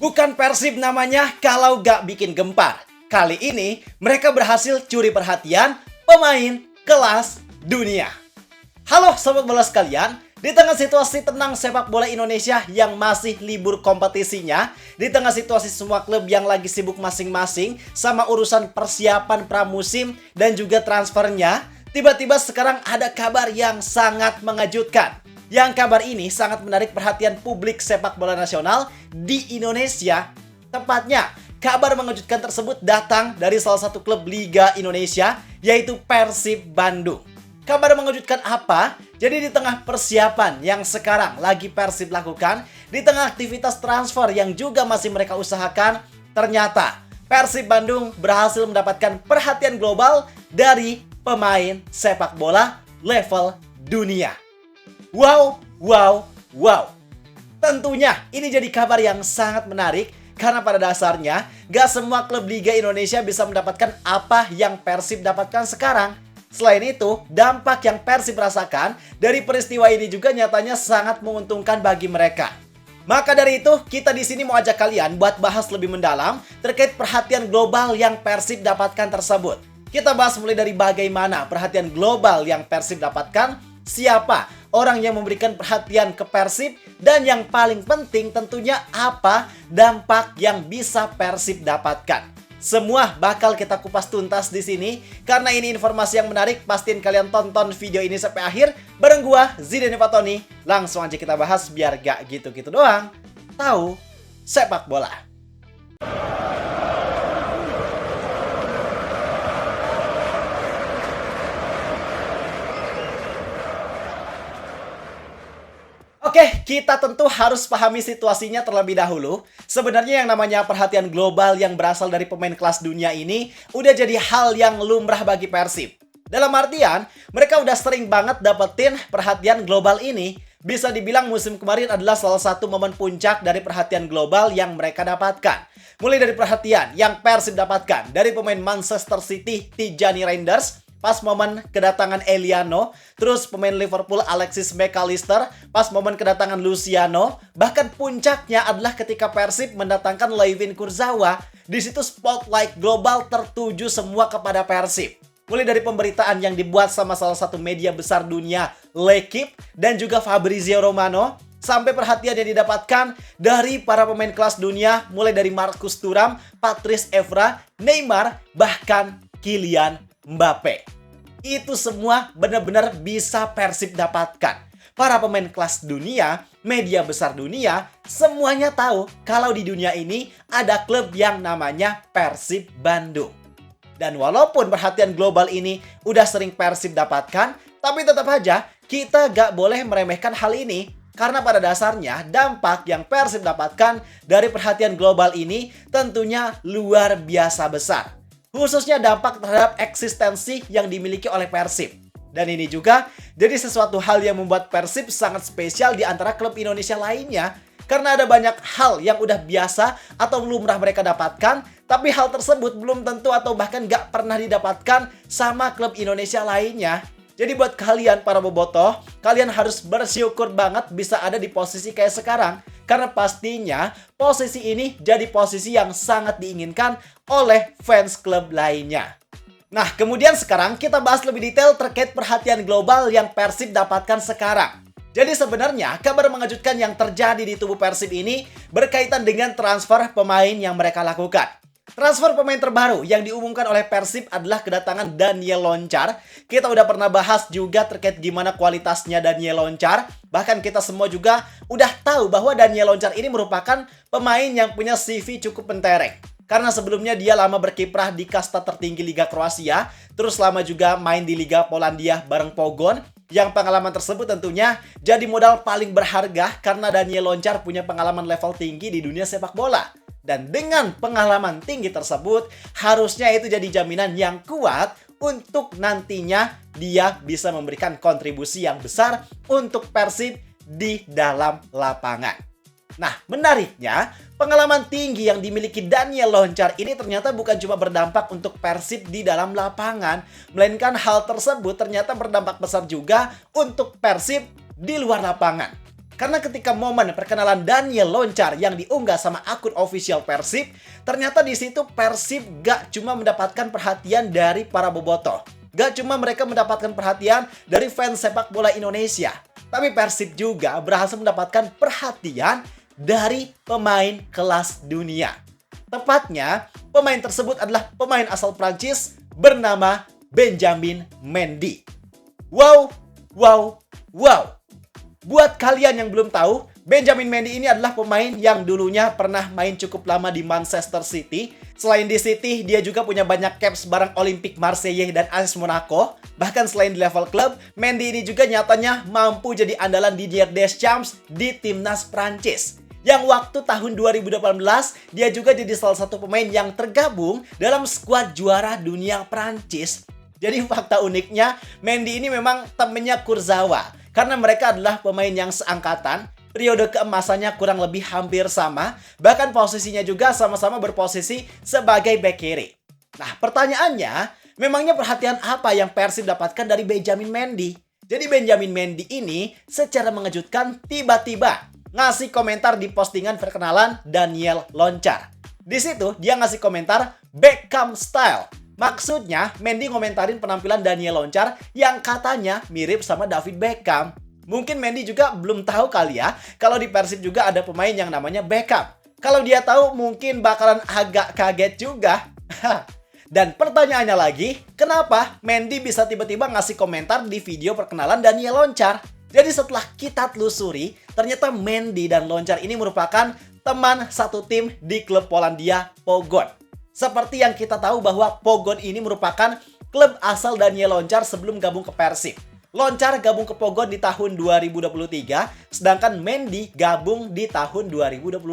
Bukan Persib namanya kalau gak bikin gempar. Kali ini mereka berhasil curi perhatian pemain kelas dunia. Halo sobat bola sekalian, di tengah situasi tenang sepak bola Indonesia yang masih libur kompetisinya, di tengah situasi semua klub yang lagi sibuk masing-masing sama urusan persiapan pramusim dan juga transfernya, tiba-tiba sekarang ada kabar yang sangat mengejutkan. Yang kabar ini sangat menarik perhatian publik sepak bola nasional di Indonesia. Tepatnya, kabar mengejutkan tersebut datang dari salah satu klub Liga Indonesia, yaitu Persib Bandung. Kabar mengejutkan apa? Jadi di tengah persiapan yang sekarang lagi Persib lakukan, di tengah aktivitas transfer yang juga masih mereka usahakan, ternyata Persib Bandung berhasil mendapatkan perhatian global dari pemain sepak bola level dunia. Wow. Tentunya ini jadi kabar yang sangat menarik karena pada dasarnya gak semua klub Liga Indonesia bisa mendapatkan apa yang Persib dapatkan sekarang. Selain itu, dampak yang Persib rasakan dari peristiwa ini juga nyatanya sangat menguntungkan bagi mereka. Maka dari itu, kita di sini mau ajak kalian buat bahas lebih mendalam terkait perhatian global yang Persib dapatkan tersebut. Kita bahas mulai dari bagaimana perhatian global yang Persib dapatkan, siapa orang yang memberikan perhatian ke Persib, dan yang paling penting tentunya apa dampak yang bisa Persib dapatkan. Semua bakal kita kupas tuntas di sini. Karena ini informasi yang menarik, pastiin kalian tonton video ini sampai akhir bareng gua Zidane Fatoni. Langsung aja kita bahas biar gak gitu-gitu doang. Tahu sepak bola. Oke, kita tentu harus pahami situasinya terlebih dahulu. Sebenarnya yang namanya perhatian global yang berasal dari pemain kelas dunia ini udah jadi hal yang lumrah bagi Persib. Dalam artian, mereka udah sering banget dapetin perhatian global ini. Bisa dibilang musim kemarin adalah salah satu momen puncak dari perhatian global yang mereka dapatkan. Mulai dari perhatian yang Persib dapatkan dari pemain Manchester City, Tijani Reinders, pas momen kedatangan Eliano, terus pemain Liverpool Alexis McAllister, pas momen kedatangan Luciano, bahkan puncaknya adalah ketika Persib mendatangkan Layvin Kurzawa. Di situ spotlight global tertuju semua kepada Persib. Mulai dari pemberitaan yang dibuat sama salah satu media besar dunia, L'Equipe, dan juga Fabrizio Romano, sampai perhatian yang didapatkan dari para pemain kelas dunia, mulai dari Marcus Thuram, Patrice Evra, Neymar, bahkan Kylian Mbappe. Itu semua benar-benar bisa Persib dapatkan. Para pemain kelas dunia, media besar dunia, semuanya tahu kalau di dunia ini ada klub yang namanya Persib Bandung. Dan walaupun perhatian global ini udah sering Persib dapatkan, tapi tetap aja kita gak boleh meremehkan hal ini. Karena pada dasarnya dampak yang Persib dapatkan dari perhatian global ini tentunya luar biasa besar. Khususnya dampak terhadap eksistensi yang dimiliki oleh Persib. Dan ini juga jadi sesuatu hal yang membuat Persib sangat spesial di antara klub Indonesia lainnya. Karena ada banyak hal yang udah biasa atau lumrah mereka dapatkan, tapi hal tersebut belum tentu atau bahkan gak pernah didapatkan sama klub Indonesia lainnya. Jadi buat kalian para bobotoh, kalian harus bersyukur banget bisa ada di posisi kayak sekarang. Karena pastinya posisi ini jadi posisi yang sangat diinginkan oleh fans klub lainnya. Nah, kemudian sekarang kita bahas lebih detail terkait perhatian global yang Persib dapatkan sekarang. Jadi sebenarnya kabar mengejutkan yang terjadi di tubuh Persib ini berkaitan dengan transfer pemain yang mereka lakukan. Transfer pemain terbaru yang diumumkan oleh Persib adalah kedatangan Daniel Loncar. Kita udah pernah bahas juga terkait gimana kualitasnya Daniel Loncar. Bahkan kita semua juga udah tahu bahwa Daniel Loncar ini merupakan pemain yang punya CV cukup mentereng. Karena sebelumnya dia lama berkiprah di kasta tertinggi Liga Kroasia, terus lama juga main di Liga Polandia bareng Pogoń. Yang pengalaman tersebut tentunya jadi modal paling berharga karena Daniel Loncar punya pengalaman level tinggi di dunia sepak bola. Dan dengan pengalaman tinggi tersebut, harusnya itu jadi jaminan yang kuat untuk nantinya dia bisa memberikan kontribusi yang besar untuk Persib di dalam lapangan. Nah, menariknya, pengalaman tinggi yang dimiliki Daniel Loncar ini ternyata bukan cuma berdampak untuk Persib di dalam lapangan, melainkan hal tersebut ternyata berdampak besar juga untuk Persib di luar lapangan. Karena ketika momen perkenalan Daniel Loncar yang diunggah sama akun official Persib, ternyata di situ Persib gak cuma mendapatkan perhatian dari para bobotoh. Gak cuma mereka mendapatkan perhatian dari fans sepak bola Indonesia, tapi Persib juga berhasil mendapatkan perhatian dari pemain kelas dunia. Tepatnya, pemain tersebut adalah pemain asal Prancis bernama Benjamin Mendy. Wow, wow, wow. Buat kalian yang belum tahu, Benjamin Mendy ini adalah pemain yang dulunya pernah main cukup lama di Manchester City. Selain di City, dia juga punya banyak caps bareng Olympique Marseille dan AS Monaco. Bahkan selain di level klub, Mendy ini juga nyatanya mampu jadi andalan Didier Deschamps di timnas Prancis. Yang waktu tahun 2018, dia juga jadi salah satu pemain yang tergabung dalam skuad juara dunia Prancis. Jadi fakta uniknya, Mendy ini memang temennya Kurzawa. Karena mereka adalah pemain yang seangkatan, periode keemasannya kurang lebih hampir sama, bahkan posisinya juga sama-sama berposisi sebagai bek kiri. Nah, pertanyaannya, memangnya perhatian apa yang Persib dapatkan dari Benjamin Mendy? Jadi Benjamin Mendy ini secara mengejutkan tiba-tiba ngasih komentar di postingan perkenalan Daniel Loncar. Di situ dia ngasih komentar Beckham style. Maksudnya, Mendy ngomentarin penampilan Daniel Loncar yang katanya mirip sama David Beckham. Mungkin Mendy juga belum tahu kali ya, kalau di Persib juga ada pemain yang namanya Beckham. Kalau dia tahu, mungkin bakalan agak kaget juga. Dan pertanyaannya lagi, kenapa Mendy bisa tiba-tiba ngasih komentar di video perkenalan Daniel Loncar? Jadi setelah kita telusuri, ternyata Mendy dan Loncar ini merupakan teman satu tim di klub Polandia, Pogoń. Seperti yang kita tahu bahwa Pogoń ini merupakan klub asal Daniel Loncar sebelum gabung ke Persib. Loncar gabung ke Pogoń di tahun 2023, sedangkan Mendy gabung di tahun 2025.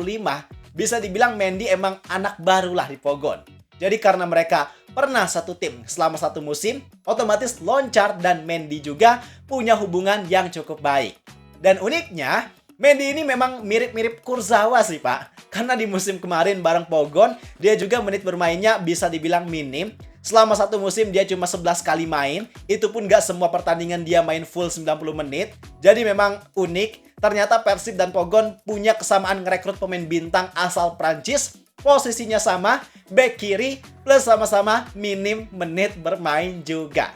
Bisa dibilang Mendy emang anak baru lah di Pogoń. Jadi karena mereka pernah satu tim selama satu musim, otomatis Loncar dan Mendy juga punya hubungan yang cukup baik. Dan uniknya, Mendy ini memang mirip-mirip Kurzawa sih Pak. Karena di musim kemarin bareng Pogoń, dia juga menit bermainnya bisa dibilang minim. Selama satu musim dia cuma 11 kali main. Itu pun gak semua pertandingan dia main full 90 menit. Jadi memang unik. Ternyata Persib dan Pogoń punya kesamaan ngerekrut pemain bintang asal Prancis. Posisinya sama, bek kiri, plus sama-sama minim menit bermain juga.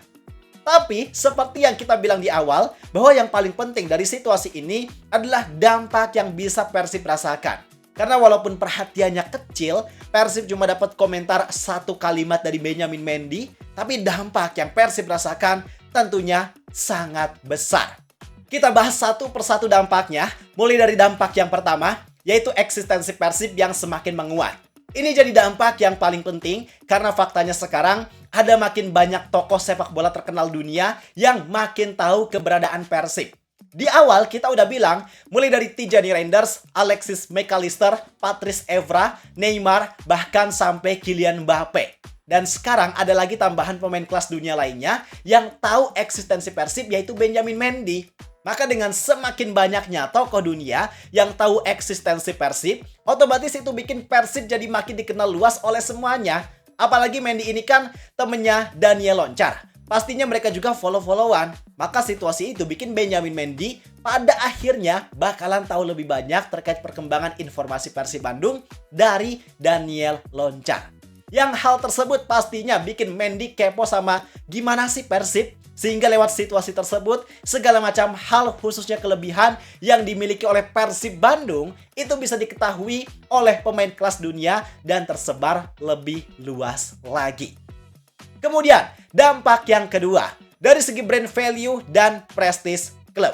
Tapi, seperti yang kita bilang di awal, bahwa yang paling penting dari situasi ini adalah dampak yang bisa Persib rasakan. Karena walaupun perhatiannya kecil, Persib cuma dapat komentar satu kalimat dari Benjamin Mendy, tapi dampak yang Persib rasakan tentunya sangat besar. Kita bahas satu persatu dampaknya, mulai dari dampak yang pertama, yaitu eksistensi Persib yang semakin menguat. Ini jadi dampak yang paling penting karena faktanya sekarang ada makin banyak tokoh sepak bola terkenal dunia yang makin tahu keberadaan Persib. Di awal kita udah bilang, mulai dari Tijani Reinders, Alexis McAllister, Patrice Evra, Neymar, bahkan sampai Kylian Mbappe. Dan sekarang ada lagi tambahan pemain kelas dunia lainnya yang tahu eksistensi Persib, yaitu Benjamin Mendy. Maka dengan semakin banyaknya tokoh dunia yang tahu eksistensi Persib, otomatis itu bikin Persib jadi makin dikenal luas oleh semuanya. Apalagi Mendy ini kan temennya Daniel Loncar. Pastinya mereka juga follow-followan. Maka situasi itu bikin Benjamin Mendy pada akhirnya bakalan tahu lebih banyak terkait perkembangan informasi Persib Bandung dari Daniel Loncar. Yang hal tersebut pastinya bikin Mendy kepo sama gimana sih Persib. Sehingga lewat situasi tersebut, segala macam hal khususnya kelebihan yang dimiliki oleh Persib Bandung itu bisa diketahui oleh pemain kelas dunia dan tersebar lebih luas lagi. Kemudian, dampak yang kedua, dari segi brand value dan prestige klub.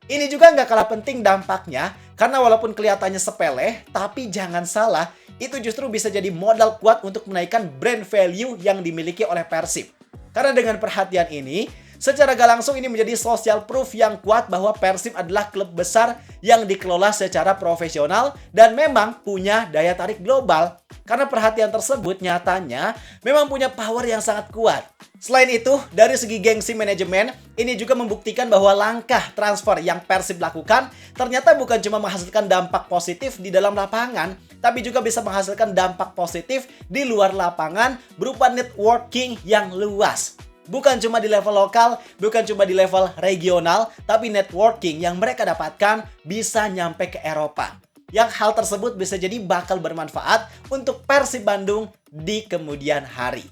Ini juga nggak kalah penting dampaknya, karena walaupun kelihatannya sepele, tapi jangan salah, itu justru bisa jadi modal kuat untuk menaikkan brand value yang dimiliki oleh Persib. Karena dengan perhatian ini, secara gak langsung ini menjadi social proof yang kuat bahwa Persib adalah klub besar yang dikelola secara profesional dan memang punya daya tarik global. Karena perhatian tersebut nyatanya memang punya power yang sangat kuat. Selain itu, dari segi gengsi manajemen, ini juga membuktikan bahwa langkah transfer yang Persib lakukan ternyata bukan cuma menghasilkan dampak positif di dalam lapangan, tapi juga bisa menghasilkan dampak positif di luar lapangan berupa networking yang luas. Bukan cuma di level lokal, bukan cuma di level regional, tapi networking yang mereka dapatkan bisa nyampe ke Eropa. Yang hal tersebut bisa jadi bakal bermanfaat untuk Persib Bandung di kemudian hari.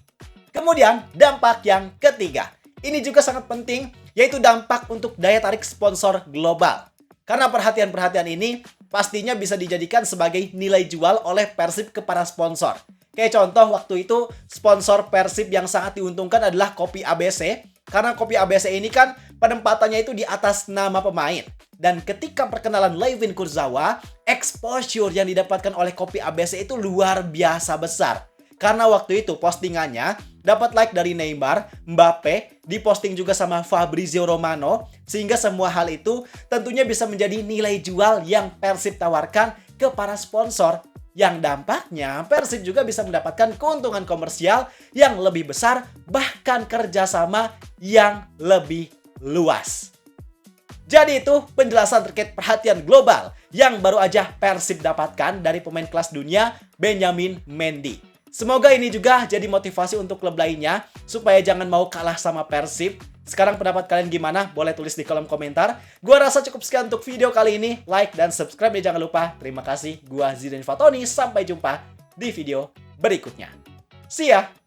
Kemudian, dampak yang ketiga. Ini juga sangat penting, yaitu dampak untuk daya tarik sponsor global. Karena perhatian-perhatian ini pastinya bisa dijadikan sebagai nilai jual oleh Persib ke para sponsor. Kayak contoh waktu itu sponsor Persib yang sangat diuntungkan adalah Kopi ABC. Karena Kopi ABC ini kan penempatannya itu di atas nama pemain. Dan ketika perkenalan Layvin Kurzawa, exposure yang didapatkan oleh Kopi ABC itu luar biasa besar. Karena waktu itu postingannya dapat like dari Neymar, Mbappe, diposting juga sama Fabrizio Romano. Sehingga semua hal itu tentunya bisa menjadi nilai jual yang Persib tawarkan ke para sponsor. Yang dampaknya Persib juga bisa mendapatkan keuntungan komersial yang lebih besar, bahkan kerjasama yang lebih luas. Jadi itu penjelasan terkait perhatian global yang baru aja Persib dapatkan dari pemain kelas dunia Benjamin Mendy. Semoga ini juga jadi motivasi untuk klub lainnya supaya jangan mau kalah sama Persib. Sekarang pendapat kalian gimana? Boleh tulis di kolom komentar. Gua rasa cukup sekian untuk video kali ini. Like dan subscribe ya jangan lupa. Terima kasih. Gua Zidane Fatoni. Sampai jumpa di video berikutnya. See ya!